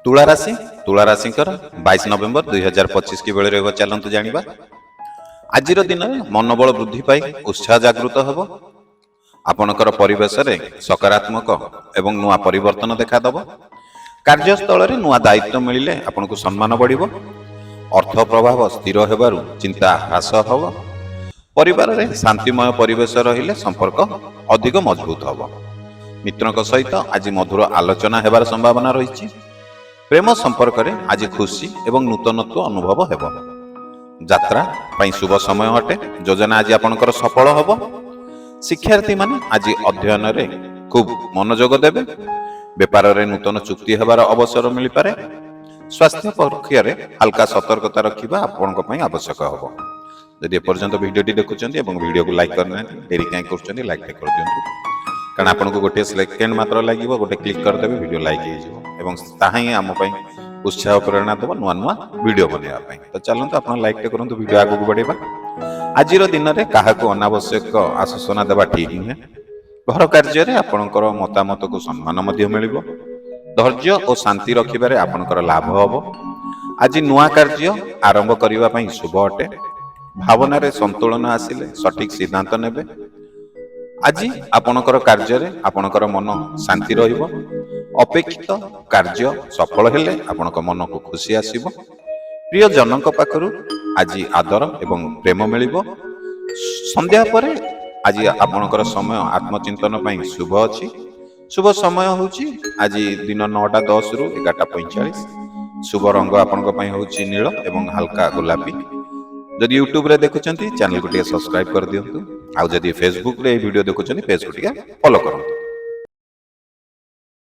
तुला राशि 22 नवेम्बर 2025 की बेले रहिबो चलंतु जानिबा। आजिर दिन मनोबल वृद्धि पाई उत्साह जागृत हेब। आपणकर परिवेश रे सकारात्मक एवं नुआ परिवर्तन देखादब। कार्यस्थल रे नुआ दायित्व मिलिले आपनको सम्मान बढ़िबो। अर्थ प्रभाव स्थिर हेबारु चिंता ह्रास हेब। परिवार रे शांतिमय परिवेश रहिले संपर्क अधिक मजबूत हेब। मित्रक सहित आज मधुर आलोचना हेबार संभावना रहिछि। प्रेम संपर्क रे आज खुशी एवं नूतनत्व अनुभव हेब। यात्रा पई शुभ समय हटे। योजना आज आपणकर सफल हेब। शिक्षार्थी माने आज अध्ययन रे खूब मनोयोग देबे। व्यापार रे नूतन चुक्ति हेबार अवसर मिलि पारे। स्वास्थ्य पक्ष रे हल्का सतर्कता रखिबा आपणक पई आवश्यक हेब। यदि एपर्यंत वीडियोटी देखुचंती एवं वीडियो को लाइक करना डेरी काई करचंती लाइक कर दियंतु, कारण आपनको गोटे सेकेंड मात्र लागिवो। गोटे क्लिक कर देबे वीडियो लाइक हे जिवो एवं ताहाई हम पई उत्साह प्रेरणा देबो नुआ नुआ वीडियो बनेबा पई। तो चलंतु आपण लाइक ते करंतु वीडियो आगु बढ़ेबा। आजिरो दिन रे काहाको अनावश्यक आश्वासना देबा ठीक नुहे। घर कार्य रे आपणकर मतामत को सम्मान मध्य मिलिबो। धैर्य और शांति रखिबारे आपणकर लाभ हबो। आज नुआ कार्य आरंभ करिबा पई शुभ अटे। भावना रे संतुलन आसिले सठिक सिद्धांत नेबे। आज आपणकर कार्य रे आपणकर मन शांति रहिबो। अपेक्षित कार्य सफल हेले आपणक मन को खुशी आसीबो। प्रिय जनक पाखरु आज आदर एवं प्रेम मिलिबो। संध्या परे आज आपणकर समय आत्मचिंतन पई शुभ अछि। शुभ समय होछि आज दिन 9:10 रु 11:45। शुभ रंग आपणक पई होछि नील एवं हल्का गुलाबी। जदि यूट्यूब रे देखुचंती चैनल को टिके सब्सक्राइब कर दियंतु। आ जदि फेसबुक रे वीडियो देखुचंती पेज को टिके फॉलो करंतु।